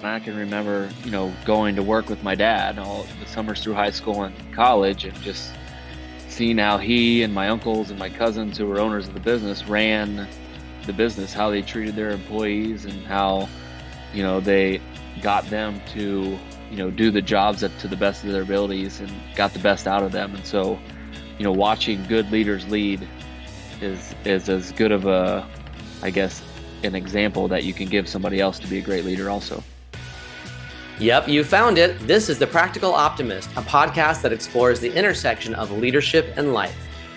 I can remember, going to work with my dad all the summers through high school and college, and just seeing how he and my uncles and my cousins who were owners of the business ran the business, how they treated their employees, and how, they got them to, do the jobs up to the best of their abilities and got the best out of them. And so, watching good leaders lead is as good of a, I guess, an example that you can give somebody else to be a great leader also. Yep, you found it. This is The Practical Optimist, a podcast that explores the intersection of leadership and life.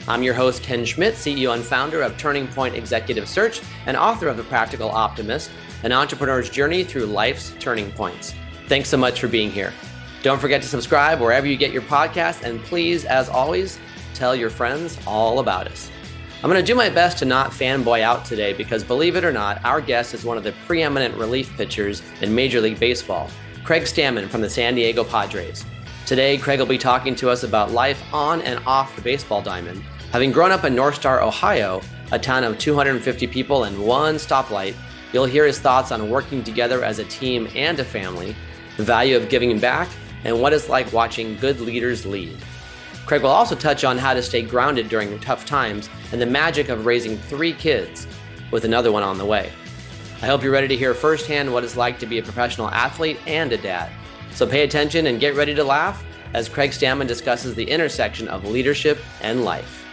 I'm your host, Ken Schmidt, CEO and founder of Turning Point Executive Search and author of The Practical Optimist, an entrepreneur's journey through life's turning points. Thanks so much for being here. Don't forget to subscribe wherever you get your podcasts, and please, as always, tell your friends all about us. I'm going to do my best to not fanboy out today because, believe it or not, our guest is one of the preeminent relief pitchers in Major League Baseball, Craig Stammen from the San Diego Padres. Today, Craig will be talking to us about life on and off the baseball diamond. Having grown up in North Star, Ohio, a town of 250 people and one stoplight, you'll hear his thoughts on working together as a team and a family, the value of giving back, and what it's like watching good leaders lead. Craig will also touch on how to stay grounded during tough times and the magic of raising 3 kids with another one on the way. I hope you're ready to hear firsthand what it's like to be a professional athlete and a dad. So pay attention and get ready to laugh as Craig Stammen discusses the intersection of leadership and life.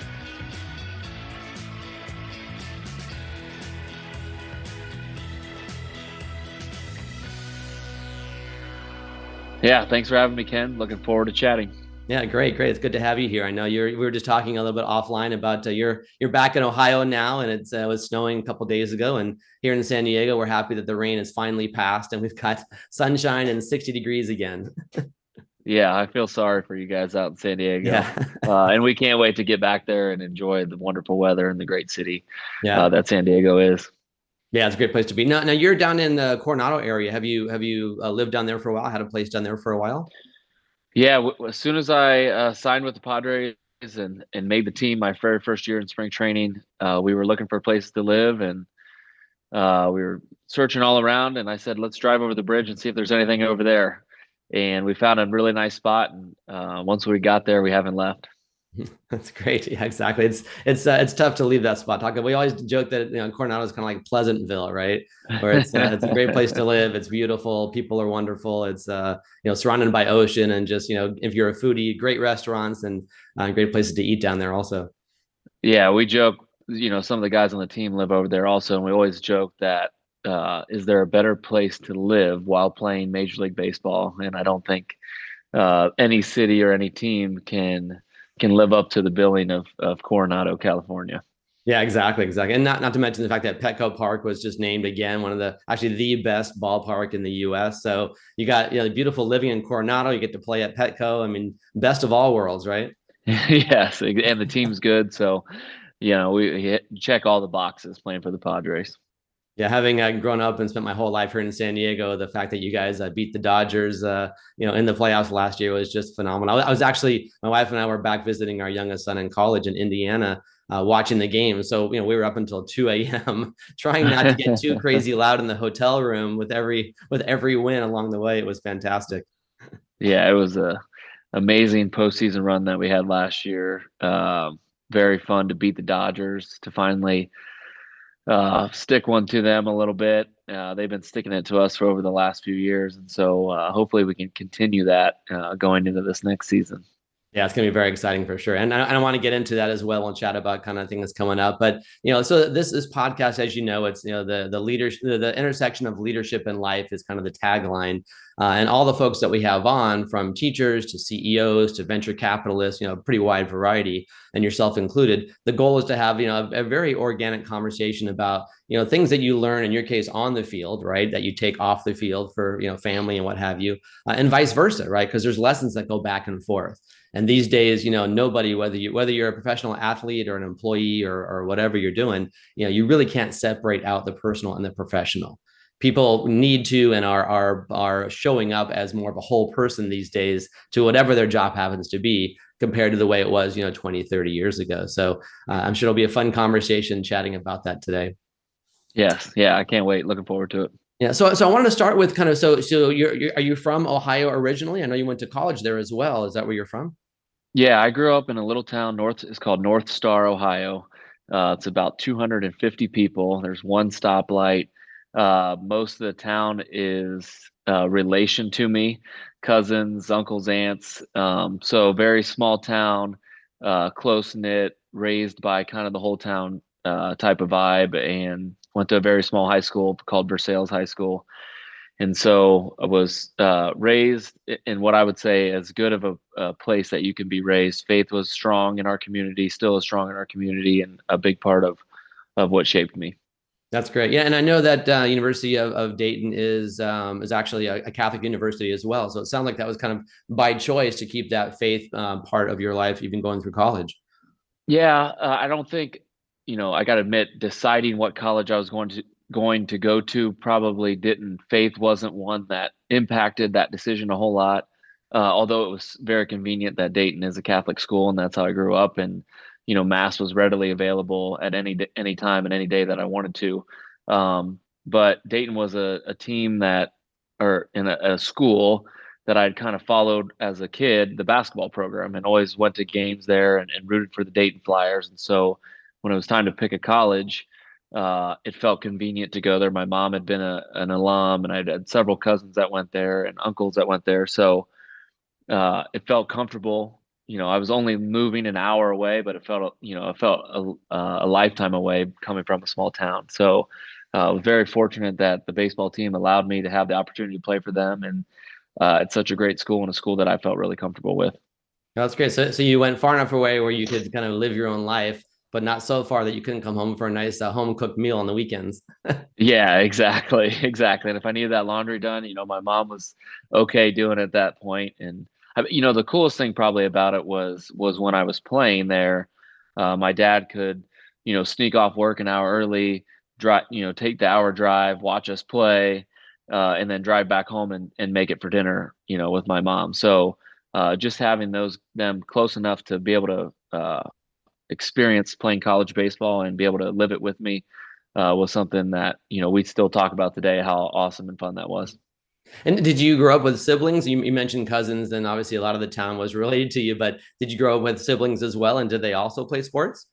Yeah, thanks for having me, Ken. Looking forward to chatting. Yeah, great. It's good to have you here. I know we were just talking a little bit offline about you're back in Ohio now, and it was snowing a couple of days ago. And here in San Diego, we're happy that the rain has finally passed and we've got sunshine and 60 degrees again. Yeah, I feel sorry for you guys out in San Diego. Yeah. And we can't wait to get back there and enjoy the wonderful weather and the great city that San Diego is. Yeah, it's a great place to be. Now you're down in the Coronado area. Have you lived down there for a while? Had a place down there for a while? Yeah, as soon as I signed with the Padres and made the team my very first year in spring training, we were looking for places to live, and we were searching all around. And I said, let's drive over the bridge and see if there's anything over there. And we found a really nice spot. And once we got there, we haven't left. That's great. Yeah, exactly. It's tough to leave that spot. We always joke that Coronado is kind of like Pleasantville, right? Where it's a great place to live. It's beautiful. People are wonderful. It's surrounded by ocean, and just if you're a foodie, great restaurants and great places to eat down there also. Yeah, we joke. Some of the guys on the team live over there also, and we always joke that is there a better place to live while playing Major League Baseball? And I don't think any city or any team can live up to the billing of Coronado, California. Yeah, exactly. And not to mention the fact that Petco Park was just named again one of the best ballpark in the U.S. So you got beautiful living in Coronado. You get to play at Petco. I mean, best of all worlds, right? Yes, and the team's good. So we check all the boxes playing for the Padres. Yeah, having grown up and spent my whole life here in San Diego, the fact that you guys beat the Dodgers, in the playoffs last year was just phenomenal. I was actually, my wife and I were back visiting our youngest son in college in Indiana, watching the game. So, we were up until 2 a.m. trying not to get too crazy loud in the hotel room with every win along the way. It was fantastic. Yeah, it was a amazing postseason run that we had last year. Very fun to beat the Dodgers, to finally stick one to them a little bit. They've been sticking it to us for over the last few years. And so hopefully we can continue that going into this next season. Yeah, it's going to be very exciting for sure. And I want to get into that as well and chat about kind of things coming up. But, so this podcast, as you know, it's, the leadership, the intersection of leadership and life is kind of the tagline. And all the folks that we have on, from teachers to CEOs to venture capitalists, pretty wide variety, and yourself included. The goal is to have, a very organic conversation about, things that you learn, in your case, on the field, right? That you take off the field for, family and what have you, and vice versa, right? Because there's lessons that go back and forth. And these days, nobody, whether you're a professional athlete or an employee or whatever you're doing, you really can't separate out the personal and the professional. People need to and are showing up as more of a whole person these days to whatever their job happens to be, compared to the way it was, 20, 30 years ago. So I'm sure it'll be a fun conversation chatting about that today. Yes. Yeah, I can't wait. Looking forward to it. Yeah. So I wanted to start with kind of, so are you from Ohio originally? I know you went to college there as well. Is that where you're from? Yeah, I grew up in a little town north. It's called North Star, Ohio. It's about 250 people. There's one stoplight. Most of the town is relation to me, cousins, uncles, aunts. So very small town, close knit, raised by kind of the whole town type of vibe, and went to a very small high school called Versailles High School. And so I was raised in what I would say as good of a place that you can be raised. Faith was strong in our community, still is strong in our community, and a big part of what shaped me. That's great. Yeah, and I know that University of Dayton is actually a Catholic university as well. So it sounds like that was kind of by choice to keep that faith part of your life, even going through college. Yeah, I don't think, I got to admit, deciding what college I was going to go to probably didn't. Faith wasn't one that impacted that decision a whole lot. Although it was very convenient that Dayton is a Catholic school, and that's how I grew up, and Mass was readily available at any time and any day that I wanted to. But Dayton was a team that, or in a school that I'd kind of followed as a kid, the basketball program, and always went to games there and rooted for the Dayton Flyers. And so when it was time to pick a college, it felt convenient to go there. My mom had been an alum, and I'd had several cousins that went there and uncles that went there. So it felt comfortable. I was only moving an hour away, but it felt a lifetime away coming from a small town. So I was very fortunate that the baseball team allowed me to have the opportunity to play for them, and it's such a great school and a school that I felt really comfortable with. That's great. So you went far enough away where you could kind of live your own life, but not so far that you couldn't come home for a nice home cooked meal on the weekends. Yeah, exactly, exactly. And if I needed that laundry done, my mom was okay doing it at that point. And the coolest thing probably about it was when I was playing there, my dad could, sneak off work an hour early, drive, take the hour drive, watch us play, and then drive back home and make it for dinner, with my mom. So just having them close enough to be able to experience playing college baseball and be able to live it with me was something that we still talk about today. How awesome and fun that was. And did you grow up with siblings? You mentioned cousins, and obviously a lot of the town was related to you, but did you grow up with siblings as well? And did they also play sports?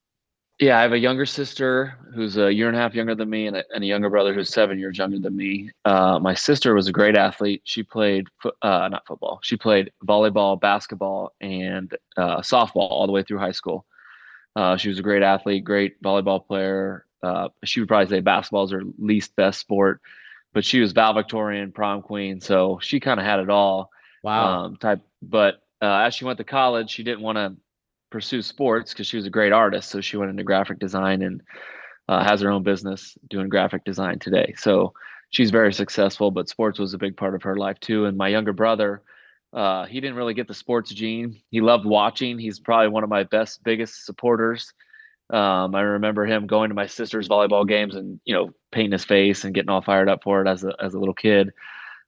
Yeah, I have a younger sister who's a year and a half younger than me, and a younger brother who's 7 years younger than me. My sister was a great athlete. She played not football. She played volleyball, basketball, and softball all the way through high school. She was a great athlete, great volleyball player. She would probably say basketball is her least best sport, but she was valedictorian, prom queen, so she kind of had it all. Wow. Type, but as she went to college, she didn't want to pursue sports because she was a great artist, so she went into graphic design and has her own business doing graphic design today. So she's very successful, but sports was a big part of her life too. And my younger brother, he didn't really get the sports gene. He loved watching. He's probably one of my biggest supporters. I remember him going to my sister's volleyball games and painting his face and getting all fired up for it as a little kid.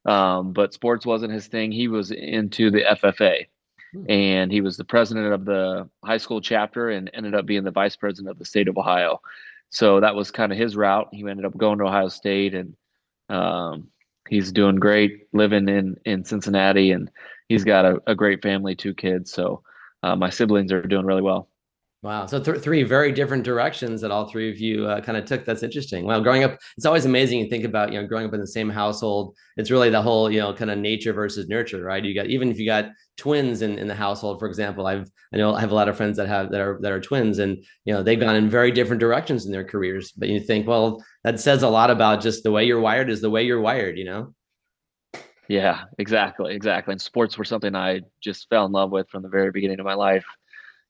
But sports wasn't his thing. He was into the FFA, and he was the president of the high school chapter and ended up being the vice president of the state of Ohio. So that was kind of his route. He ended up going to Ohio State, and um, he's doing great living in Cincinnati, and he's got a great family, 2 kids. So my siblings are doing really well. Wow. So three very different directions that all three of you kind of took. That's interesting. Well, growing up, it's always amazing to think about, growing up in the same household. It's really the whole, kind of nature versus nurture, right? Even if you got twins in the household, for example, I know I have a lot of friends that are twins, and, they've gone in very different directions in their careers. But you think, well, that says a lot about just the way you're wired is the way you're wired. Yeah, exactly, exactly. And sports were something I just fell in love with from the very beginning of my life.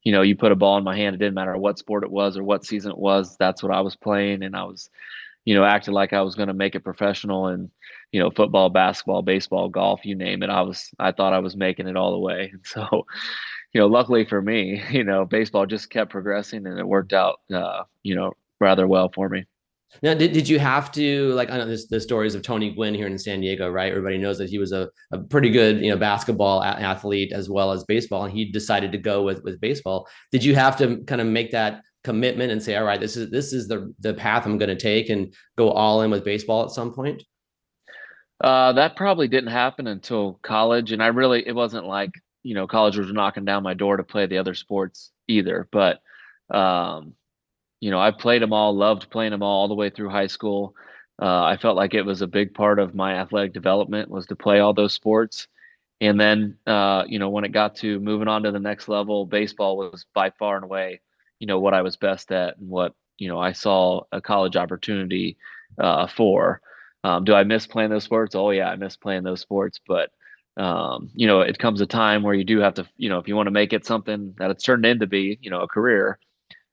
You put a ball in my hand, it didn't matter what sport it was or what season it was. That's what I was playing, and I was, acting like I was going to make it professional. And football, basketball, baseball, golf, you name it. I thought I was making it all the way. And so, luckily for me, baseball just kept progressing, and it worked out, rather well for me. Now, did you have to, like, I know the stories of Tony Gwynn here in San Diego, right? Everybody knows that he was a pretty good, basketball athlete as well as baseball, and he decided to go with baseball. Did you have to kind of make that commitment and say, all right, this is the path I'm going to take and go all in with baseball at some point? That probably didn't happen until college, and it wasn't like, college was knocking down my door to play the other sports either. But, um, I played them all, loved playing them all the way through high school. I felt like it was a big part of my athletic development was to play all those sports. And then, when it got to moving on to the next level, baseball was by far and away, what I was best at and what, I saw a college opportunity for. Do I miss playing those sports? Oh yeah, I miss playing those sports. But, it comes a time where you do have to, if you want to make it something that it's turned into be, a career,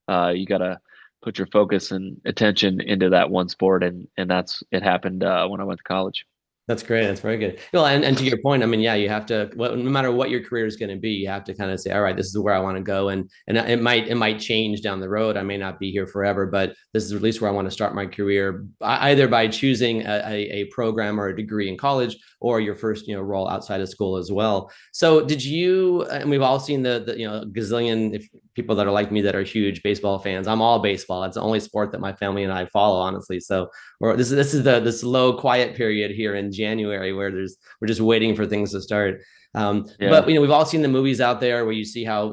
you got to put your focus and attention into that one sport. And it happened when I went to college. That's great. That's very good. Well, and to your point, I mean, yeah, you have to, well, no matter what your career is going to be, you have to kind of say, all right, this is where I want to go. And it might change down the road. I may not be here forever, but this is at least where I want to start my career, either by choosing a program or a degree in college or your first, role outside of school as well. So did you, and we've all seen the gazillion if people that are like me that are huge baseball fans. I'm all baseball. It's the only sport that my family and I follow, honestly. So or this is the slow quiet period here in January where we're just waiting for things to start. Yeah. But we've all seen the movies out there where you see how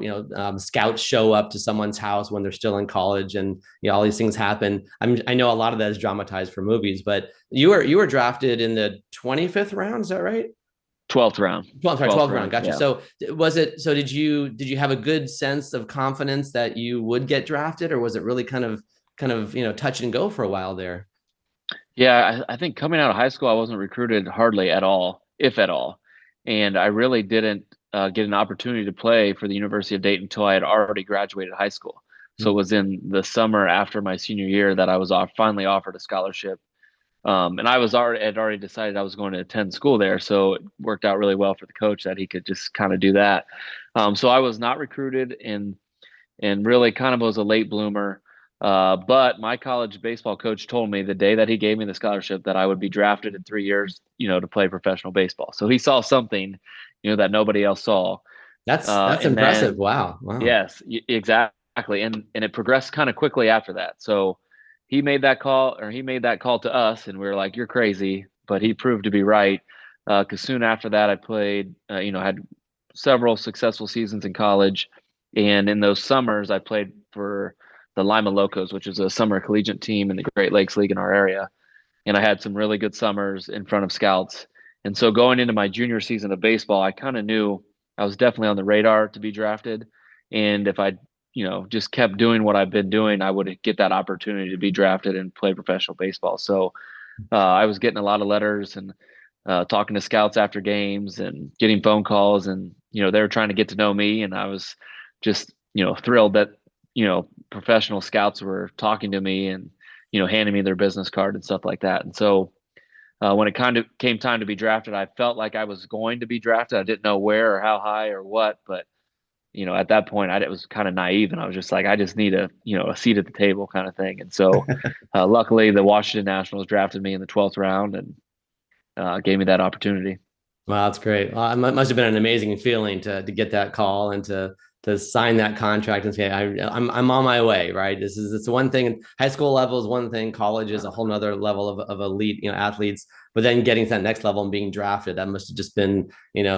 scouts show up to someone's house when they're still in college, and all these things happen. I know a lot of that is dramatized for movies, but you were drafted in the 25th round, is that right? 12th round. 12th round. Gotcha. Yeah. So did you have a good sense of confidence that you would get drafted, or was it really kind of touch and go for a while there? Yeah, I think coming out of high school, I wasn't recruited hardly at all, if at all. And I really didn't get an opportunity to play for the University of Dayton until I had already graduated high school. So it was in the summer after my senior year that I was finally offered a scholarship. And I had already decided I was going to attend school there. So it worked out really well for the coach that he could just kind of do that. So I was not recruited and really kind of was a late bloomer. But my college baseball coach told me the day that he gave me the scholarship that I would be drafted in 3 years, to play professional baseball. So he saw something, that nobody else saw. That's And impressive. then, Wow. Wow. yes, exactly. And it progressed kind of quickly after that. So he made that call to us, and we were like, "You're crazy," but he proved to be right. Because soon after that, I played, had several successful seasons in college, and in those summers, I played for the Lima Locos, which is a summer collegiate team in the Great Lakes League in our area. And I had some really good summers in front of scouts. And so going into my junior season of baseball, I kind of knew I was definitely on the radar to be drafted. And if I, just kept doing what I've been doing, I would get that opportunity to be drafted and play professional baseball. So I was getting a lot of letters and talking to scouts after games and getting phone calls. And, they were trying to get to know me. And I was just, thrilled that, professional scouts were talking to me and, handing me their business card and stuff like that. And so when it kind of came time to be drafted, I felt like I was going to be drafted. I didn't know where or how high or what, but at that point, it was kind of naive, and I was just like, I just need a seat at the table kind of thing. And so, luckily, the Washington Nationals drafted me in the 12th round and gave me that opportunity. Wow, that's great. Well, it must have been an amazing feeling to get that call and to sign that contract and say, I'm on my way, right? It's one thing. High school level is one thing. College is a whole nother level of elite, athletes. But then getting to that next level and being drafted, that must have just been,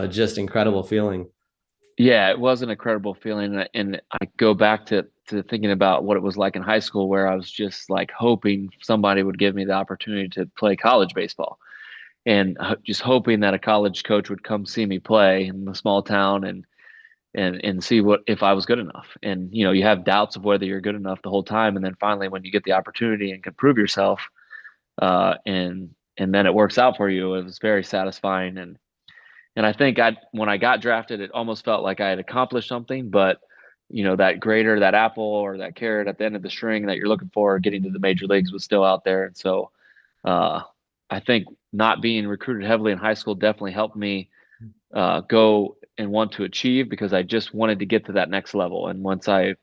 just incredible feeling. Yeah, it was an incredible feeling, and I go back to thinking about what it was like in high school, where I was just like hoping somebody would give me the opportunity to play college baseball, and just hoping that a college coach would come see me play in the small town and see what if I was good enough. And you have doubts of whether you're good enough the whole time, and then finally when you get the opportunity and can prove yourself, and then it works out for you, it was very satisfying. And I think when I got drafted, it almost felt like I had accomplished something, but that apple or that carrot at the end of the string that you're looking for, getting to the major leagues, was still out there. And so uh, I think not being recruited heavily in high school definitely helped me go and want to achieve, because I just wanted to get to that next level. And once I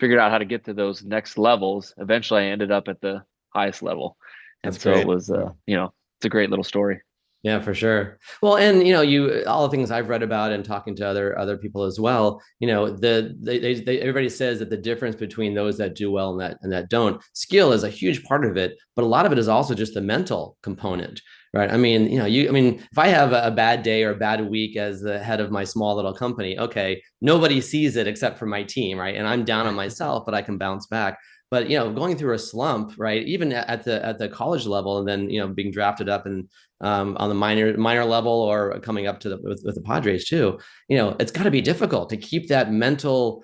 figured out how to get to those next levels, eventually I ended up at the highest level. And That's so it great. was, it's a great little story. Yeah, for sure. Well, and you all the things I've read about and talking to other people as well. Everybody says that the difference between those that do well and that don't, skill is a huge part of it, but a lot of it is also just the mental component, Right. I mean, if I have a bad day or a bad week as the head of my small little company, okay, nobody sees it except for my team, right? And I'm down on myself, but I can bounce back. But going through a slump, right? Even at the college level, and then being drafted up and on the minor level or coming up to with the Padres too, it's got to be difficult to keep that mental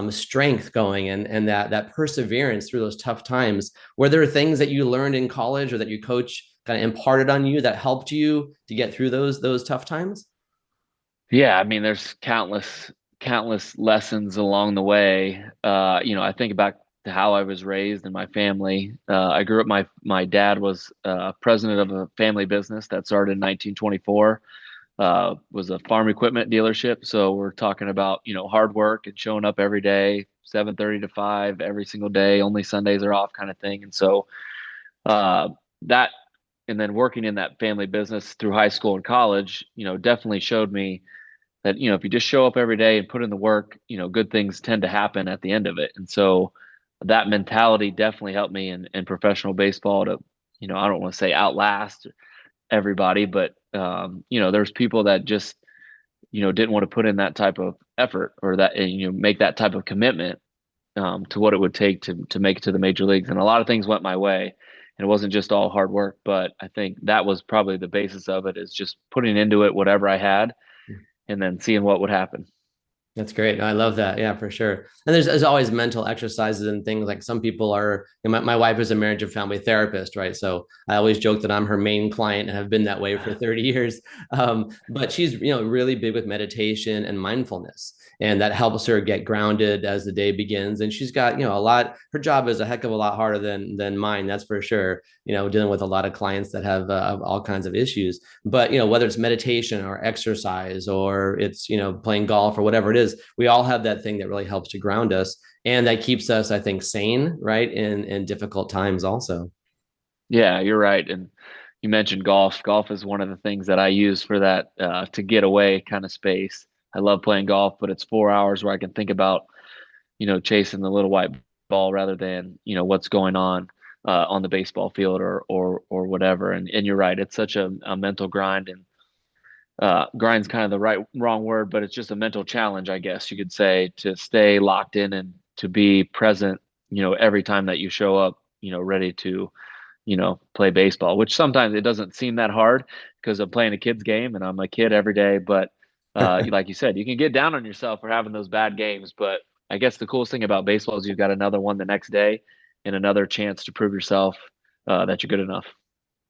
strength going and that perseverance through those tough times. Were there things that you learned in college or that your coach kind of imparted on you that helped you to get through those tough times? Yeah, I mean, there's countless lessons along the way. I think back to how I was raised and my family. I grew up. My dad was president of a family business that started in 1924. Was a farm equipment dealership. So we're talking about hard work and showing up every day, 7:30 to 5 every single day. Only Sundays are off, kind of thing. And so uh, that, and then working in that family business through high school and college, definitely showed me that if you just show up every day and put in the work, good things tend to happen at the end of it. And so that mentality definitely helped me in professional baseball to, I don't want to say outlast everybody, but there's people that just didn't want to put in that type of effort or that make that type of commitment to what it would take to make it to the major leagues. And a lot of things went my way. And it wasn't just all hard work, but I think that was probably the basis of it, is just putting into it whatever I had and then seeing what would happen. That's great. I love that. Yeah, for sure. And there's always mental exercises and things like some people are, my wife is a marriage and family therapist, right? So I always joke that I'm her main client and have been that way for 30 years. But she's, really big with meditation and mindfulness. And that helps her get grounded as the day begins. And she's got, a lot, her job is a heck of a lot harder than mine. That's for sure. Dealing with a lot of clients that have all kinds of issues. But, whether it's meditation or exercise or it's, playing golf or whatever it is, we all have that thing that really helps to ground us. And that keeps us, I think, sane, right? In difficult times also. Yeah, you're right. And you mentioned golf. Golf is one of the things that I use for that to get away kind of space. I love playing golf, but it's 4 hours where I can think about, chasing the little white ball rather than, what's going on the baseball field or whatever. And you're right. It's such a mental grind, and grind's kind of the wrong word, but it's just a mental challenge, I guess you could say, to stay locked in and to be present, every time that you show up, ready to play baseball, which sometimes it doesn't seem that hard because I'm playing a kid's game and I'm a kid every day. But like you said, you can get down on yourself for having those bad games. But I guess the coolest thing about baseball is you've got another one the next day and another chance to prove yourself that you're good enough.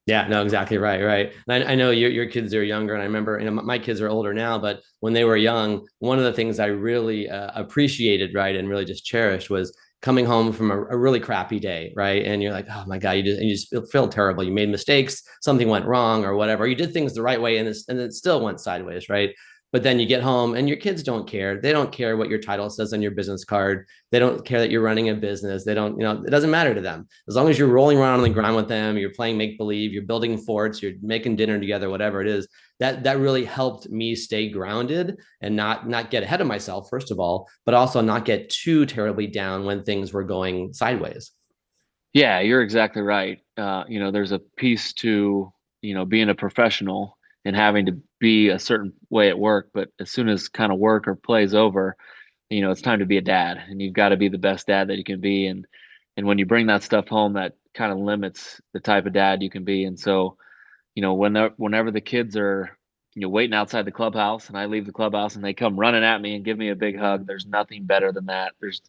Yeah, no, exactly right, right. And I know your kids are younger, and I remember, my kids are older now, but when they were young, one of the things I really appreciated, right, and really just cherished was coming home from a really crappy day, right, and you're like, oh my god, you just feel terrible. You made mistakes, something went wrong, or whatever. You did things the right way, and it still went sideways, right? But then you get home and your kids don't care. They don't care what your title says on your business card. They don't care that you're running a business. They don't, it doesn't matter to them. As long as you're rolling around on the ground with them, you're playing make believe, you're building forts, you're making dinner together, whatever it is. That really helped me stay grounded and not get ahead of myself, first of all, but also not get too terribly down when things were going sideways. Yeah, you're exactly right. There's a piece to, being a professional and having to be a certain way at work, but as soon as kind of work or plays over, it's time to be a dad, and you've got to be the best dad that you can be. And when you bring that stuff home, that kind of limits the type of dad you can be. And so, whenever the kids are, waiting outside the clubhouse and I leave the clubhouse and they come running at me and give me a big hug, there's nothing better than that. There's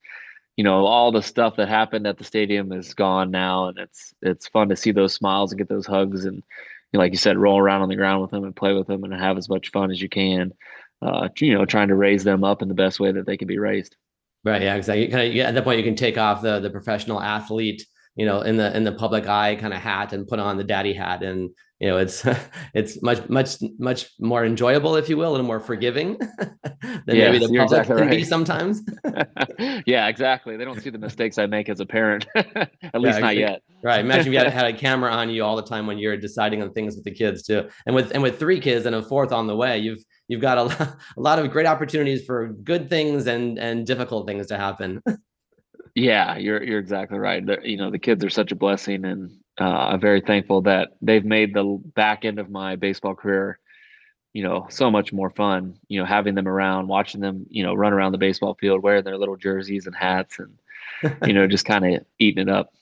all the stuff that happened at the stadium is gone now, and it's fun to see those smiles and get those hugs, and like you said, roll around on the ground with them and play with them and have as much fun as you can. Trying to raise them up in the best way that they can be raised. Right. Yeah. Exactly. Kind of, yeah, at that point, you can take off the professional athlete, in the public eye kind of hat and put on the daddy hat, and it's it's much more enjoyable, if you will, and more forgiving than maybe Yes, the you're public exactly can be right. sometimes. Yeah, exactly. They don't see the mistakes I make as a parent, at Yeah, least not exactly. yet. Right. Imagine if you had a camera on you all the time when you're deciding on things with the kids too, and with three kids and a fourth on the way, you've got a lot of great opportunities for good things and difficult things to happen. Yeah, you're exactly right. The kids are such a blessing, and I'm very thankful that they've made the back end of my baseball career, so much more fun, having them around, watching them, run around the baseball field, wearing their little jerseys and hats and, just kind of eating it up.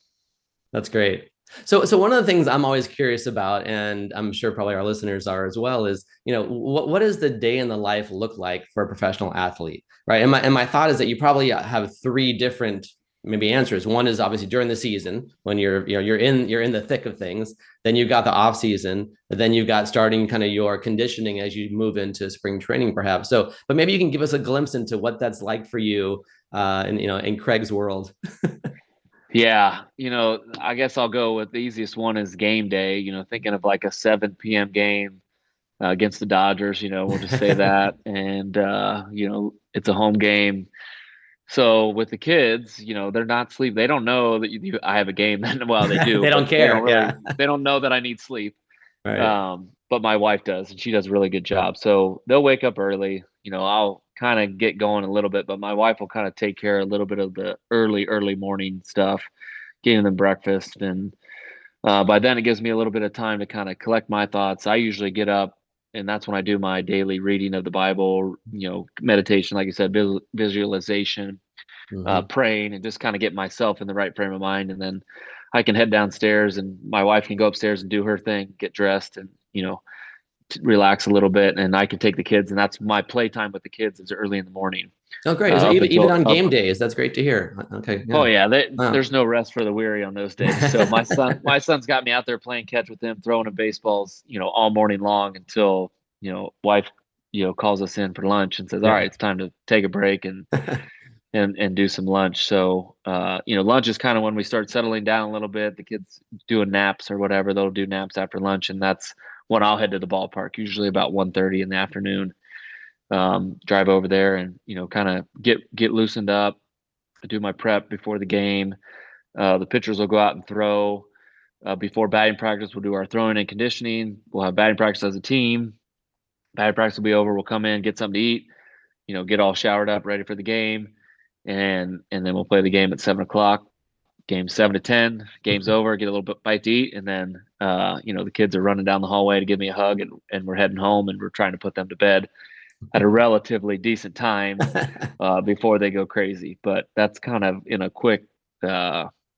That's great. So one of the things I'm always curious about, and I'm sure probably our listeners are as well, is what does the day in the life look like for a professional athlete, right? And my thought is that you probably have three different maybe answers. One is obviously during the season when you're in the thick of things. Then you've got the off season. Then you've got starting kind of your conditioning as you move into spring training, perhaps. So, but maybe you can give us a glimpse into what that's like for you, in Craig's world. Yeah, I guess I'll go with the easiest one is game day, thinking of like a 7 p.m. game against the Dodgers, we'll just say that. And, it's a home game. So with the kids, they're not sleep. They don't know that I have a game. Well, they do, They but don't care. Yeah. they don't know that I need sleep. Right. But my wife does, and she does a really good job. So they'll wake up early. I'll kind of get going a little bit, but my wife will kind of take care of a little bit of the early morning stuff, getting them breakfast. And by then it gives me a little bit of time to kind of collect my thoughts. I usually get up and that's when I do my daily reading of the Bible, meditation, like you said, visualization, Mm-hmm. praying, and just kind of get myself in the right frame of mind. And then I can head downstairs and my wife can go upstairs and do her thing, get dressed and, relax a little bit. And I can take the kids, and that's my playtime with the kids is early in the morning, Oh, great. So up even until on up. game days, that's great to hear. Okay. Oh Yeah. yeah, Wow. there's no rest for the weary on those days. So my son's got me out there playing catch with him, throwing him baseballs, all morning long until wife calls us in for lunch and says, all right, Yeah. it's time to take a break and do some lunch. So lunch is kind of when we start settling down a little bit. The kids doing naps or whatever, they'll do naps after lunch, and that's when I'll head to the ballpark, usually about 1:30 in the afternoon. Drive over there and kind of get loosened up, do my prep before the game. The pitchers will go out and throw. Before batting practice, we'll do our throwing and conditioning. We'll have batting practice as a team. Batting practice will be over. We'll come in, get something to eat, get all showered up, ready for the game, and then we'll play the game at 7 o'clock. Game 7 to 10. Game's over. Get a little bit bite to eat, and then the kids are running down the hallway to give me a hug, and we're heading home, and we're trying to put them to bed at a relatively decent time before they go crazy. But that's kind of in a quick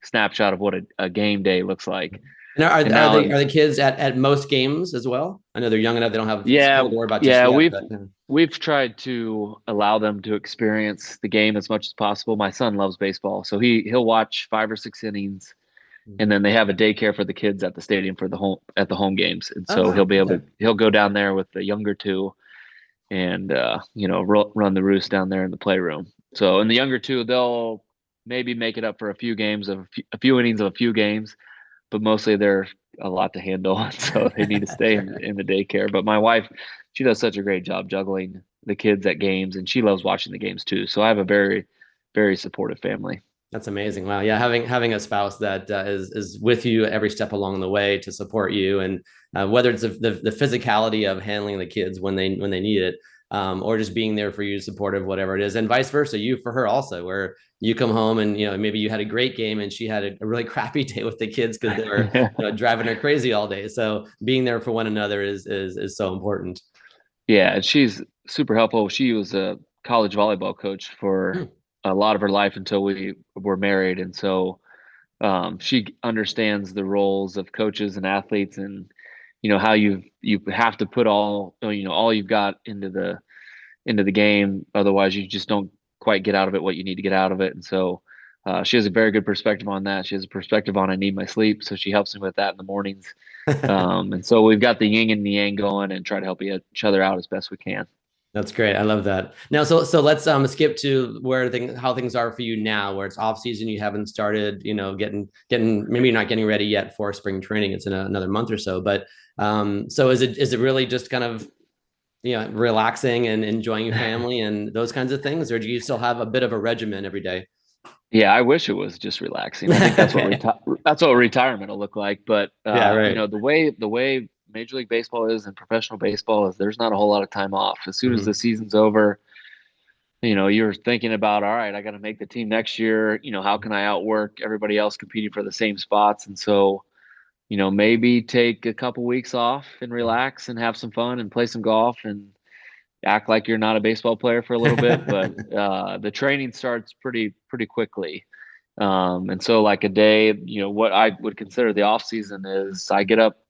snapshot of what a game day looks like. And And are now, the kids at most games as well? I know they're young enough; they don't have yeah, school to worry about just yeah, yet. we've But we've tried to allow them to experience the game as much as possible. My son loves baseball, so he'll watch 5 or 6 innings, and then they have a daycare for the kids at the stadium for the home games, and oh so wow, okay. he'll go down there with the younger two and run the roost down there in the playroom. So in the younger two, they'll maybe make it up for a few games of a few innings of a few games, but mostly they're a lot to handle, so they need to stay in the daycare. But my wife, she does such a great job juggling the kids at games, and she loves watching the games too. So I have a very, very supportive family. That's amazing. Wow. Yeah, having a spouse that is with you every step along the way to support you, and whether it's the physicality of handling the kids when they need it, or just being there for you, supportive, whatever it is, and vice versa, you for her also, where you come home and maybe you had a great game and she had a really crappy day with the kids because they were driving her crazy all day. So being there for one another is so important. Yeah, and she's super helpful. She was a college volleyball coach for Hmm. a lot of her life until we were married, and so she understands the roles of coaches and athletes, and how you have to put all you've got into the game. Otherwise, you just don't quite get out of it what you need to get out of it. And so she has a very good perspective on that. She has a perspective on I need my sleep, so she helps me with that in the mornings. And so we've got the yin and the yang going, and try to help each other out as best we can. That's great. I love that. Now, so let's skip to how things are for you now, where it's off season. You haven't started, getting maybe you're not getting ready yet for spring training. It's in another month or so. But so is it really just kind of relaxing and enjoying your family and those kinds of things, or do you still have a bit of a regimen every day? Yeah, I wish it was just relaxing. I think Okay. that's what retirement will look like. But Yeah. Right. the way Major League Baseball is and professional baseball is there's not a whole lot of time off. As soon as the Mhm. season's over, you're thinking about, all right, I got to make the team next year. How can I outwork everybody else competing for the same spots? And so maybe take a couple weeks off and relax and have some fun and play some golf and act like you're not a baseball player for a little bit. But the training starts pretty quickly. And so like a day, what I would consider the off season is I get up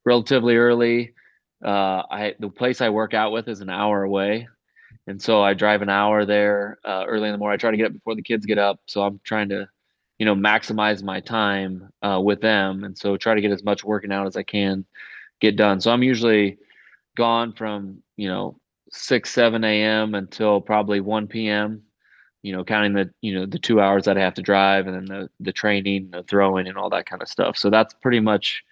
relatively early. The place I work out with is an hour away. And so I drive an hour there early in the morning. I try to get up before the kids get up. So I'm trying to, maximize my time with them. And so try to get as much working out as I can get done. So I'm usually gone from, 6, 7 a.m. until probably 1 p.m., counting the 2 hours that I have to drive and then the training, the throwing and all that kind of stuff. So that's pretty much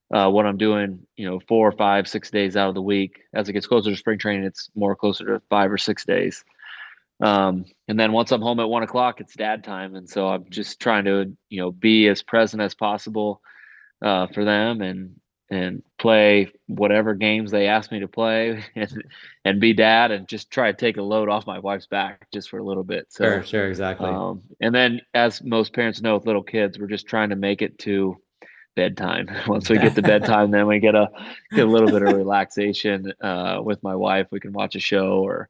what I'm doing, 4 or 5, 6 days out of the week. As it gets closer to spring training, it's more closer to 5 or 6 days. And then once I'm home at 1 o'clock, it's dad time. And so I'm just trying to, be as present as possible for them and play whatever games they ask me to play and be dad and just try to take a load off my wife's back just for a little bit. So, Sure, exactly. And then as most parents know with little kids, we're just trying to make it to bedtime. Once we get to bedtime, then we get a little bit of relaxation with my wife. We can watch a show or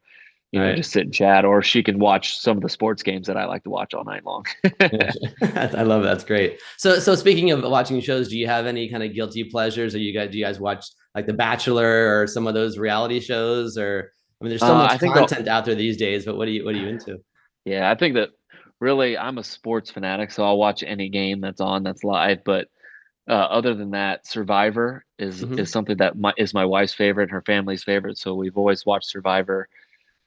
Right. just sit and chat, or she can watch some of the sports games that I like to watch all night long. Yeah. I love it. That's great. So speaking of watching shows, do you have any kind of guilty pleasures? Or do you guys watch like The Bachelor or some of those reality shows? Or I mean, there's so much I think content out there these days. But what are you into? yeah, I think that really I'm a sports fanatic, so I'll watch any game that's on that's live. But other than that, Survivor is Hmm. something that is my wife's favorite, her family's favorite. So we've always watched Survivor.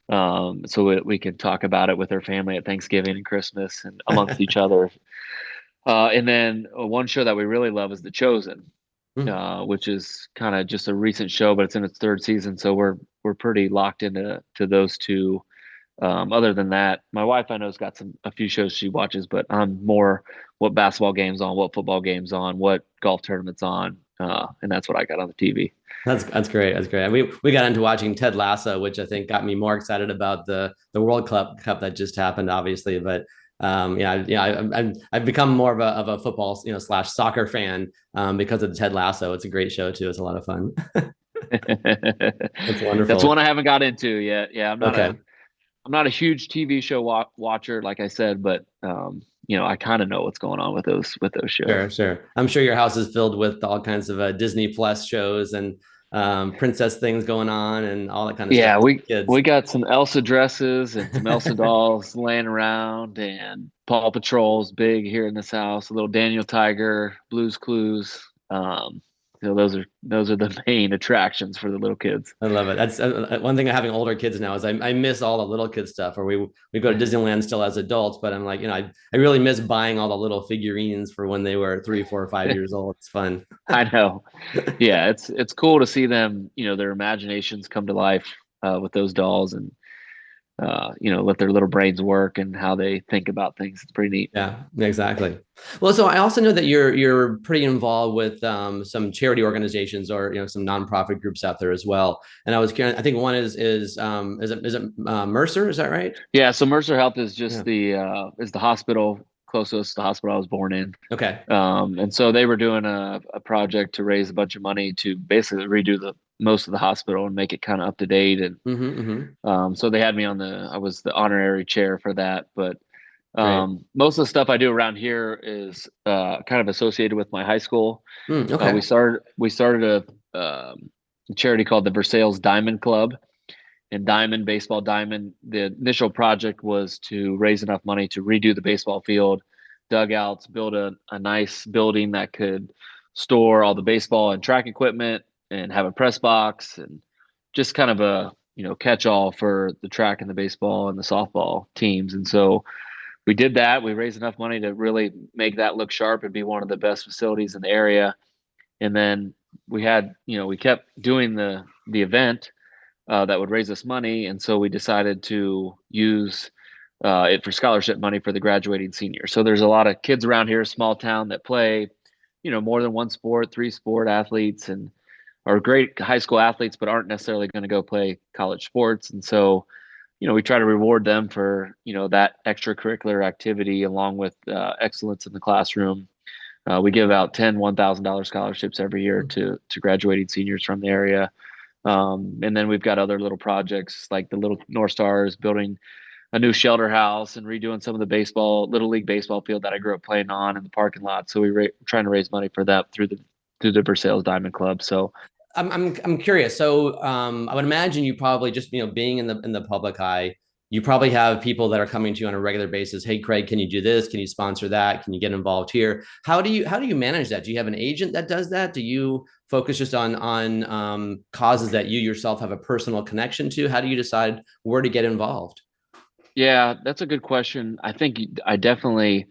So we can talk about it with her family at Thanksgiving and Christmas and amongst each other. And then one show that we really love is The Chosen, which is kind of just a recent show, but it's in its third season. So we're pretty locked into those two. Other than that, my wife I know has got a few shows she watches, but I'm more what basketball games on, what football games on, what golf tournaments on, and that's what I got on the TV. That's great. That's great. And we got into watching Ted Lasso, which I think got me more excited about the World Cup that just happened, obviously. But I've become more of a football slash soccer fan because of the Ted Lasso. It's a great show too. It's a lot of fun. That's That's wonderful. one I haven't got into yet. Yeah, Okay. I'm not a huge TV show watcher, like I said, but I kind of know what's going on with those shows. Sure. I'm sure your house is filled with all kinds of Disney Plus shows and princess things going on and all that kind of stuff Yeah, with we the kids. we got some Elsa dresses and some Elsa dolls laying around, and Paw Patrol's big here in this house. A little Daniel Tiger, Blue's Clues. Those are the main attractions for the little kids. I love it. That's one thing of having older kids now is I miss all the little kid stuff. Or we go to Disneyland still as adults, but I'm like I really miss buying all the little figurines for when they were 3, 4, 5 years old. It's fun. I know. Yeah, it's cool to see them. Their imaginations come to life with those dolls, and let their little brains work and how they think about things. It's pretty neat. Yeah, exactly. Well, so I also know that you're pretty involved with some charity organizations or some nonprofit groups out there as well. And I was curious. I think one is it Mercer? Is that right? Yeah, so Mercer Health is just Yeah. the hospital closest to the hospital I was born in. Okay. And so they were doing a project to raise a bunch of money to basically redo the most of the hospital and make it kind of up to date. And Mm-hmm. so they had me I was the honorary chair for that. But Great. most of the stuff I do around here is kind of associated with my high school. Okay. We started a charity called the Versailles Diamond Club, and Diamond Baseball Diamond. The initial project was to raise enough money to redo the baseball field, dugouts, build a nice building that could store all the baseball and track equipment, and have a press box, and just kind of a catch all for the track and the baseball and the softball teams. And so we did that. We raised enough money to really make that look sharp and be one of the best facilities in the area. And then we kept doing the event that would raise us money, and so we decided to use it for scholarship money for the graduating senior. So there's a lot of kids around here, small town, that play, more than one sport, 3 sport athletes, and are great high school athletes, but aren't necessarily going to go play college sports. And so, we try to reward them for that extracurricular activity along with excellence in the classroom. We give out 10 $1,000 scholarships every year to graduating seniors from the area. And then we've got other little projects like the Little North Stars building a new shelter house and redoing some of the little league baseball field that I grew up playing on in the parking lot. So trying to raise money for that through the Versailles Diamond Club. So I'm curious. So I would imagine you probably just being in the public eye, you probably have people that are coming to you on a regular basis. Hey, Craig, can you do this? Can you sponsor that? Can you get involved here? How do you manage that? Do you have an agent that does that? Do you focus just on causes that you yourself have a personal connection to? How do you decide where to get involved? yeah, that's a good question. I think I definitely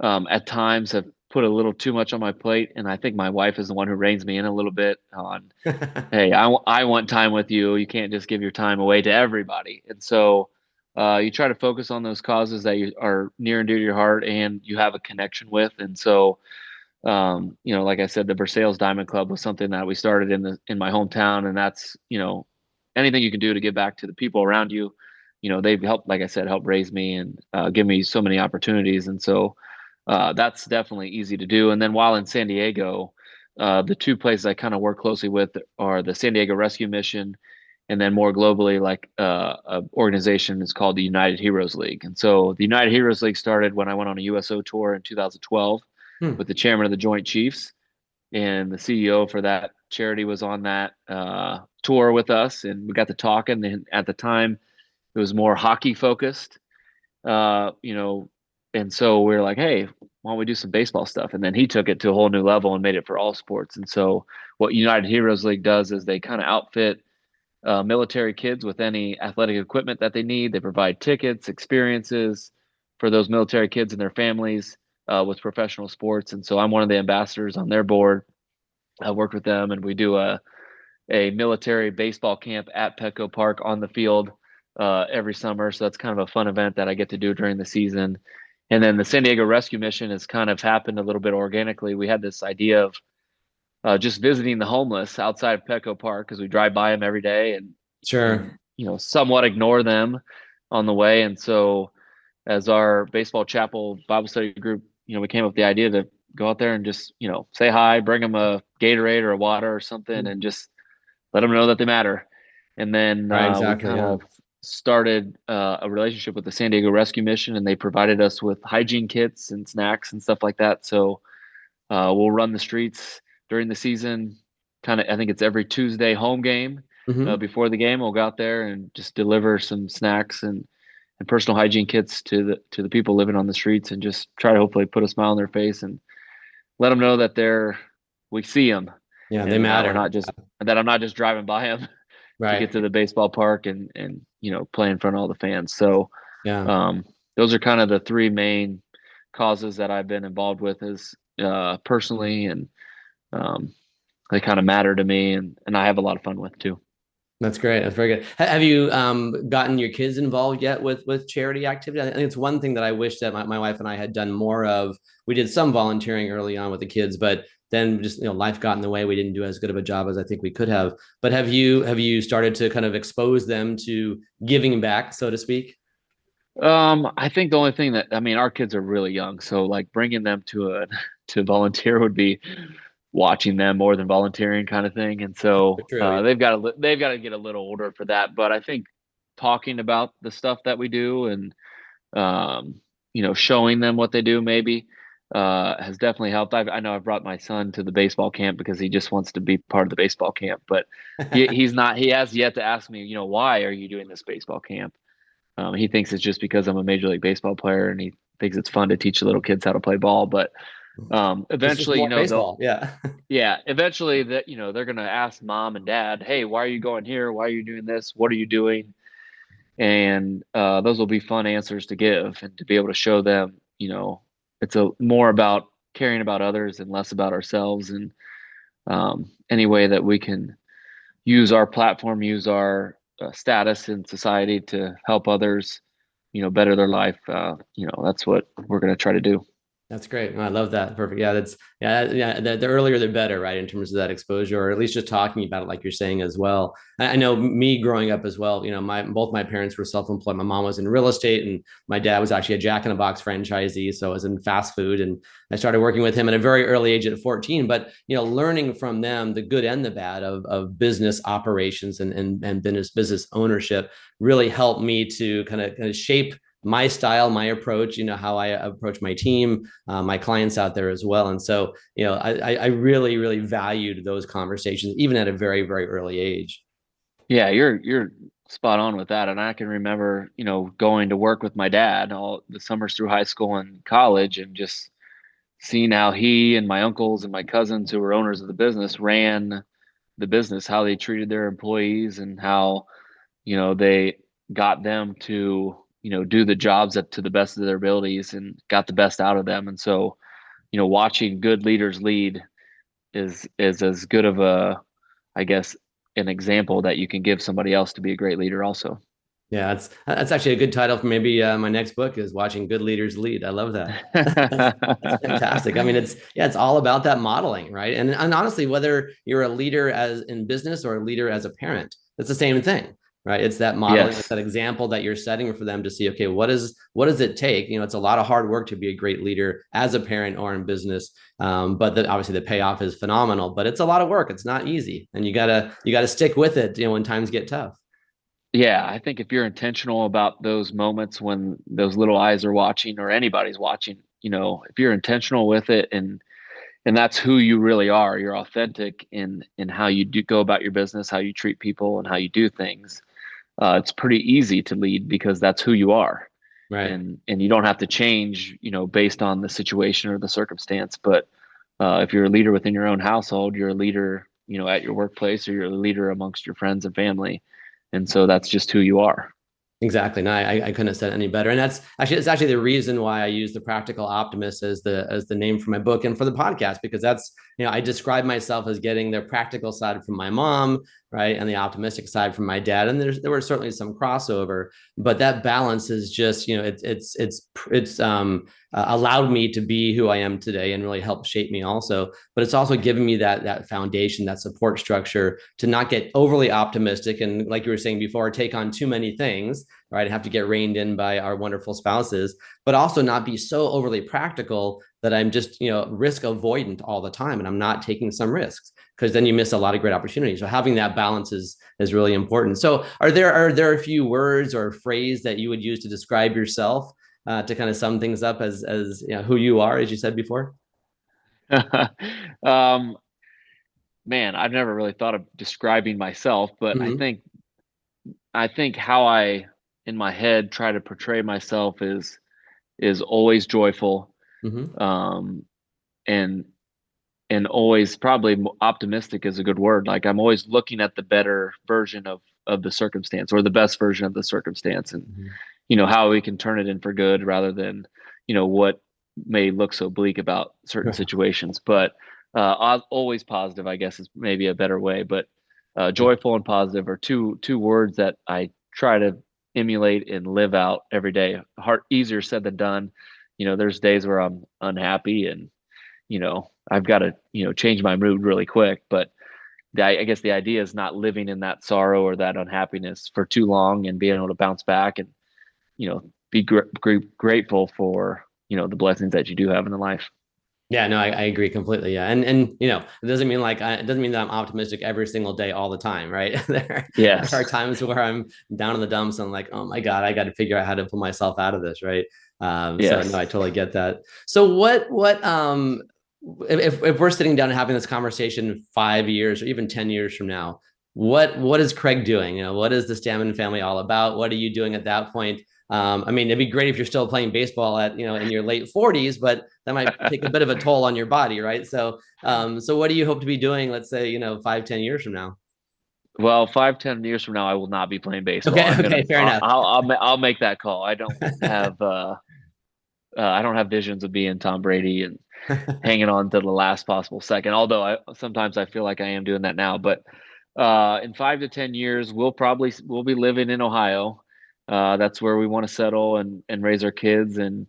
at times have put a little too much on my plate, and I think my wife is the one who reins me in a little bit on, hey, I want time with you. You can't just give your time away to everybody. And so you try to focus on those causes that you are near and dear to your heart and you have a connection with. And so, like I said, the Versailles Diamond Club was something that we started in my hometown, and that's, anything you can do to give back to the people around you. They've helped, like I said, help raise me and give me so many opportunities. And so that's definitely easy to do. And then while in San Diego, the two places I kind of work closely with are the San Diego Rescue Mission, and then more globally, like an organization is called the United Heroes League. And so the United Heroes League started when I went on a USO tour in 2012 Hmm. with the chairman of the Joint Chiefs, and the CEO for that charity was on that tour with us, and we got to talking. And at the time, it was more hockey focused, uh, you know, and so we were like, hey, why don't we do some baseball stuff? And then he took it to a whole new level and made it for all sports. And so what United Heroes League does is they kind of outfit military kids with any athletic equipment that they need. They provide tickets, experiences for those military kids and their families with professional sports. And so I'm one of the ambassadors on their board. I worked with them, and we do a military baseball camp at Petco Park on the field every summer. So that's kind of a fun event that I get to do during the season. And then the San Diego Rescue Mission has kind of happened a little bit organically. We had this idea of just visiting the homeless outside of Petco Park because we drive by them every day and Sure. somewhat ignore them on the way. And so as our baseball chapel Bible study group, we came up with the idea to go out there and just say hi, bring them a Gatorade or a water or something, and just let them know that they matter. And then Right. we Exactly. kind Yeah. of started a relationship with the San Diego Rescue Mission, and they provided us with hygiene kits and snacks and stuff like that. So we'll run the streets during the season. Kind of, I think it's every Tuesday home game. Hmm. Before the game, we'll go out there and just deliver some snacks and personal hygiene kits to the people living on the streets, and just try to hopefully put a smile on their face and let them know that we see them, Yeah. They and that we're matter. not just that I'm not just driving by them to get Right. to the baseball park and play in front of all the fans. So Yeah. um, those are kind of the three main causes that I've been involved with as personally, and um, they kind of matter to me, and I have a lot of fun with too. That's great. That's very good. Have you gotten your kids involved yet with charity activity? I think it's one thing that I wish that my wife and I had done more of. We did some volunteering early on with the kids, but then just life got in the way. We didn't do as good of a job as I think we could have. But have you started to kind of expose them to giving back, so to speak? I think the only thing that I mean, our kids are really young, so like bringing them to volunteer would be watching them more than volunteering kind of thing. And so True. Yeah. they've got to get a little older for that. But I think talking about the stuff that we do and showing them what they do maybe has definitely helped. I know I've brought my son to the baseball camp because he just wants to be part of the baseball camp, but he's not. He has yet to ask me, why are you doing this baseball camp? He thinks it's just because I'm a Major League Baseball player, and he thinks it's fun to teach little kids how to play ball. But It's just eventually, more baseball. Yeah. yeah, eventually that they're gonna ask mom and dad, hey, why are you going here? Why are you doing this? What are you doing? And those will be fun answers to give, and to be able to show them, it's a more about caring about others and less about ourselves. And any way that we can use our platform, use our status in society to help others, better their life. That's what we're going to try to do. That's great. I love that. Perfect. Yeah, yeah. The earlier the better, right? In terms of that exposure, or at least just talking about it, like you're saying as well. I know me growing up as well. My both my parents were self-employed. My mom was in real estate, and my dad was actually a Jack in the Box franchisee. So I was in fast food, and I started working with him at a very early age at 14. But learning from them the good and the bad of business operations and business ownership really helped me to kind of shape my style, my approach, how I approach my team, my clients out there as well. And so, I really, really valued those conversations, even at a very, very early age. Yeah, you're spot on with that. And I can remember, going to work with my dad all the summers through high school and college, and just seeing how he and my uncles and my cousins who were owners of the business ran the business, how they treated their employees, and how, they got them to, do the jobs up to the best of their abilities and got the best out of them. And so, watching good leaders lead is as good of a, I guess, an example that you can give somebody else to be a great leader also. Yeah, that's actually a good title for maybe my next book is Watching Good Leaders Lead. I love that. That's fantastic. I mean, it's all about that modeling, right? And honestly, whether you're a leader as in business or a leader as a parent, it's the same thing, right? It's that modeling, it's Yes. that example that you're setting for them to see, okay, what does it take? It's a lot of hard work to be a great leader as a parent or in business. But obviously the payoff is phenomenal, but it's a lot of work. It's not easy. And you gotta stick with it, when times get tough. Yeah, I think if you're intentional about those moments when those little eyes are watching or anybody's watching, if you're intentional with it, and that's who you really are, you're authentic in how you do go about your business, how you treat people, and how you do things. It's pretty easy to lead because that's who you are, Right. and you don't have to change, based on the situation or the circumstance. But if you're a leader within your own household, you're a leader, at your workplace, or you're a leader amongst your friends and family, and so that's just who you are. Exactly. No, I couldn't have said it any better. And it's actually the reason why I use the practical optimist as the name for my book and for the podcast, because that's, I describe myself as getting the practical side from my mom, right? And the optimistic side from my dad. And there were certainly some crossover, but that balance is just, it's allowed me to be who I am today and really helped shape me also. But it's also given me that foundation, that support structure to not get overly optimistic. And like you were saying before, take on too many things, right? Have to get reined in by our wonderful spouses, but also not be so overly practical that I'm just, risk avoidant all the time and I'm not taking some risks, because then you miss a lot of great opportunities. So having that balance is really important. So are there a few words or phrase that you would use to describe yourself, to kind of sum things up as who you are, as you said before? um, Man, I've never really thought of describing myself, but I Mm-hmm. think I think how I in my head try to portray myself is always joyful, Mm-hmm. um, and and always probably optimistic is a good word. Like I'm always looking at the better version of the circumstance, or the best version of the circumstance, and Mm-hmm. how we can turn it in for good rather than what may look so bleak about certain situations. But always positive, I guess, is maybe a better way. But joyful and positive are two words that I try to emulate and live out every day. Hard Easier said than done. There's days where I'm unhappy, and I've got to change my mood really quick. But I guess the idea is not living in that sorrow or that unhappiness for too long, and being able to bounce back and be grateful for the blessings that you do have in the life. Yeah, no, I agree completely. Yeah, and it doesn't mean it doesn't mean that I'm optimistic every single day all the time, right? There are Yes. times where I'm down in the dumps and I'm like, oh my God, I got to figure out how to pull myself out of this, right? So no, Yes. I totally get that. So what if we're sitting down and having this conversation 5 years or even 10 years from now, what is Craig doing? What is the Stammen family all about? What are you doing at that point? I mean, it'd be great if you're still playing baseball at in your late 40s, but that might take a bit of a toll on your body, right? So what do you hope to be doing? Let's say 5, 10 years from now. Well, 5, 10 years from now, I will not be playing baseball. Okay, I'm gonna, okay, fair enough. I'll make that call. I don't have visions of being Tom Brady and hanging on to the last possible second. Although sometimes I feel like I am doing that now. But in 5 to 10 years, we'll be living in Ohio. That's where we want to settle and raise our kids. And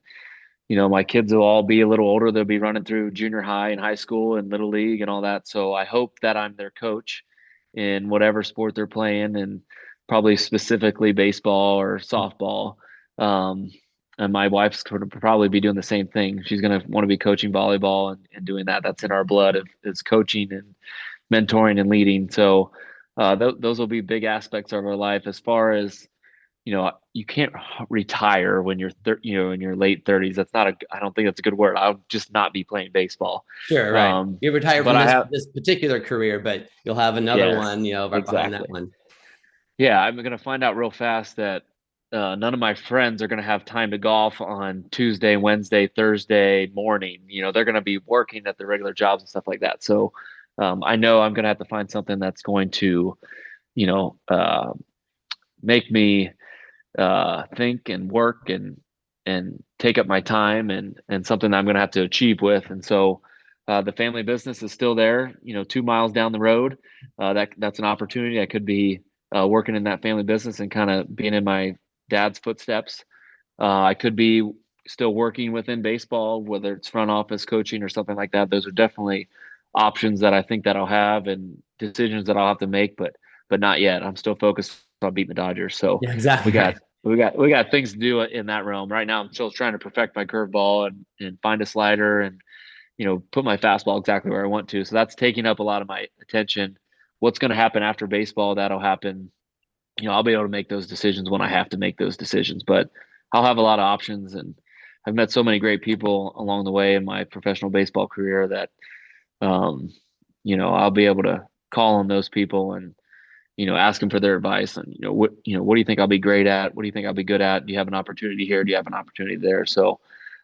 my kids will all be a little older. They'll be running through junior high and high school and little league and all that. So I hope that I'm their coach in whatever sport they're playing, and probably specifically baseball or softball. Um, and my wife's going to probably be doing the same thing. She's going to want to be coaching volleyball and doing that. That's in our blood of is coaching and mentoring and leading. So those will be big aspects of our life. As far as you can't retire when you're in your late 30s. That's not a I don't think that's a good word. I'll just not be playing baseball. Sure, right. You retire But from I this have this particular career, but you'll have another yes, one, right behind that exactly. one. Yeah, I'm gonna find out real fast that none of my friends are gonna have time to golf on Tuesday, Wednesday, Thursday morning. They're gonna be working at their regular jobs and stuff like that. So I know I'm gonna have to find something that's going to, you know, uh, make me think and work and take up my time and something that I'm going to have to achieve with. And so the family business is still there, 2 miles down the road. That's an opportunity. I could be working in that family business and kind of being in my dad's footsteps. I could be still working within baseball, whether it's front office coaching or something like that. Those are definitely options that I think that I'll have and decisions that I'll have to make, but not yet. I'm still focused on beating the Dodgers. So Yeah, we exactly got right. we got things to do in that realm. Right now I'm still trying to perfect my curveball and find a slider and put my fastball exactly where I want to. So that's taking up a lot of my attention. What's going to happen after baseball? That'll happen. I'll be able to make those decisions when I have to make those decisions, but I'll have a lot of options. And I've met so many great people along the way in my professional baseball career that, um, I'll be able to call on those people and, ask them for their advice. And, what do you think I'll be great at? What do you think I'll be good at? Do you have an opportunity here? Do you have an opportunity there? So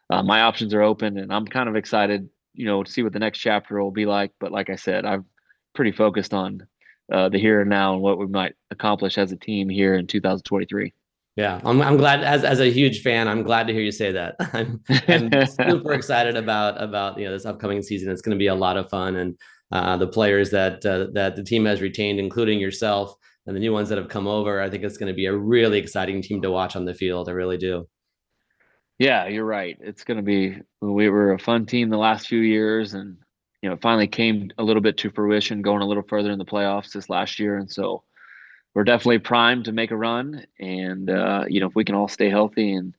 my options are open, and I'm kind of excited, to see what the next chapter will be like. But like I said, I'm pretty focused on the here and now and what we might accomplish as a team here in 2023. Yeah, I'm glad as a huge fan, I'm glad to hear you say that. I'm super excited about this upcoming season. It's going to be a lot of fun, and the players that the team has retained, including yourself and the new ones that have come over. I think it's going to be a really exciting team to watch on the field. I really do. Yeah, you're right. It's going to be, we were a fun team the last few years, and, it finally came a little bit to fruition, going a little further in the playoffs this last year. And so we're definitely primed to make a run. And, if we can all stay healthy and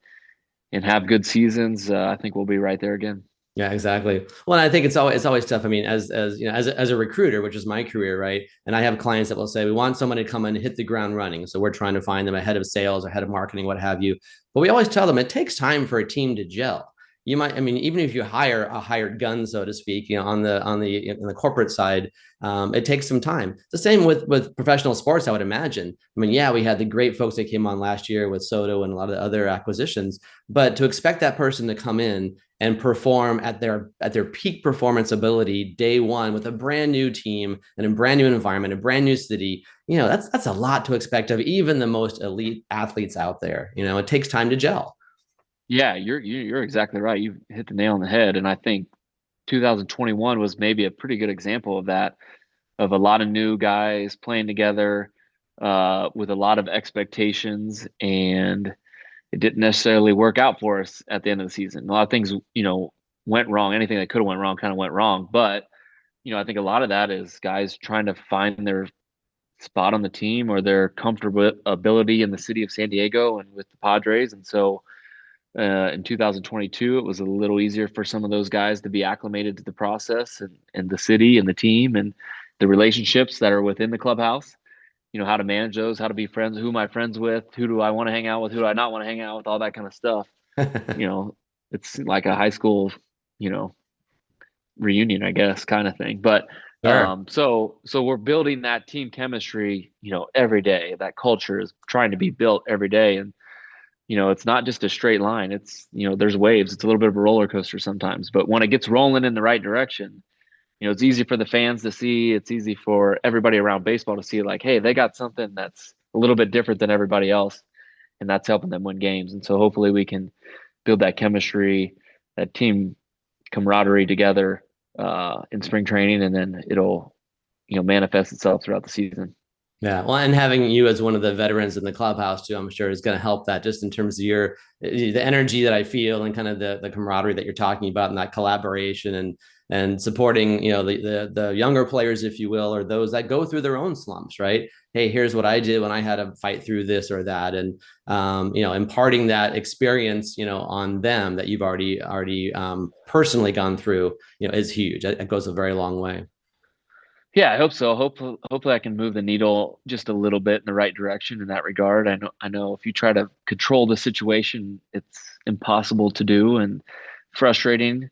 have good seasons, I think we'll be right there again. Yeah, exactly. Well, I think it's always tough. I mean, as you know, as a recruiter, which is my career, right? And I have clients that will say we want someone to come in and hit the ground running. So we're trying to find them ahead of sales or head of marketing, what have you. But we always tell them it takes time for a team to gel. You might, I mean, even if you hire a hired gun, so to speak, on the corporate side, it takes some time. The same with professional sports, I would imagine. I mean, yeah, we had the great folks that came on last year with Soto and a lot of the other acquisitions, but to expect that person to come in and perform at their peak performance ability day one with a brand new team and a brand new environment, a brand new city, that's a lot to expect of even the most elite athletes out there. It takes time to gel. Yeah, you're exactly right. You hit the nail on the head. And I think 2021 was maybe a pretty good example of that, of a lot of new guys playing together with a lot of expectations, and it didn't necessarily work out for us at the end of the season. A lot of things, went wrong. Anything that could have went wrong kind of went wrong. But, I think a lot of that is guys trying to find their spot on the team or their comfortability in the city of San Diego and with the Padres. And so in 2022, it was a little easier for some of those guys to be acclimated to the process and the city and the team and the relationships that are within the clubhouse. How to manage those, how to be friends, who am I friends with, who do I want to hang out with, who do I not want to hang out with, all that kind of stuff. You know, it's like a high school, you know, reunion, I guess, kind of thing. But Sure. so we're building that team chemistry, every day. That culture is trying to be built every day. And it's not just a straight line. It's, there's waves. It's a little bit of a roller coaster sometimes. But when it gets rolling in the right direction, it's easy for the fans to see. It's easy for everybody around baseball to see, like, hey, they got something that's a little bit different than everybody else, and that's helping them win games. And so hopefully we can build that chemistry, that team camaraderie together in spring training, and then it'll, manifest itself throughout the season. Yeah, well, and having you as one of the veterans in the clubhouse too, I'm sure is going to help that, just in terms of the energy that I feel, and kind of the camaraderie that you're talking about, and that collaboration, and supporting, the younger players, if you will, or those that go through their own slumps, right? Hey, here's what I did when I had to fight through this or that, and imparting that experience, on them that you've already personally gone through, is huge. It goes a very long way. Yeah, I hope so. Hopefully I can move the needle just a little bit in the right direction in that regard. I know if you try to control the situation, it's impossible to do and frustrating.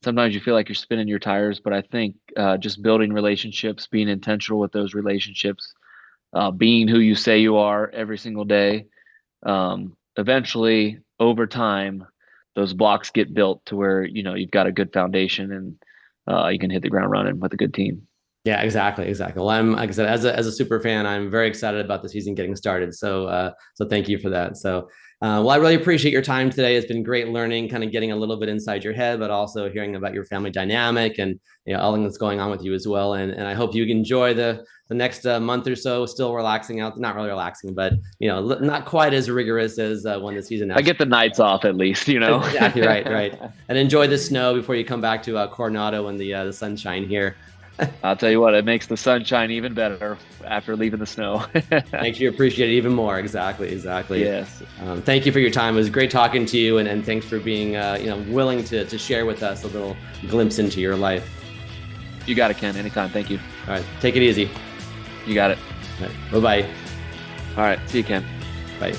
Sometimes you feel like you're spinning your tires, but I think just building relationships, being intentional with those relationships, being who you say you are every single day, eventually over time, those blocks get built to where you've got a good foundation, and you can hit the ground running with a good team. Yeah, exactly, exactly. Well, I'm, like I said, as a super fan, I'm very excited about the season getting started. So thank you for that. Well, I really appreciate your time today. It's been great learning, kind of getting a little bit inside your head, but also hearing about your family dynamic, and all that's going on with you as well. And I hope you enjoy the next month or so, still relaxing out, not really relaxing, but not quite as rigorous as when the season. I get the nights off at least, Exactly, right. And enjoy the snow before you come back to Coronado and the sunshine here. I'll tell you what, it makes the sunshine even better after leaving the snow. Makes you appreciate it even more. Exactly. Yes. Thank you for your time. It was great talking to you, and thanks for being willing to share with us a little glimpse into your life. You got it, Ken. Anytime. Thank you. All right. Take it easy. You got it. All right. Bye-bye. All right. See you, Ken. Bye.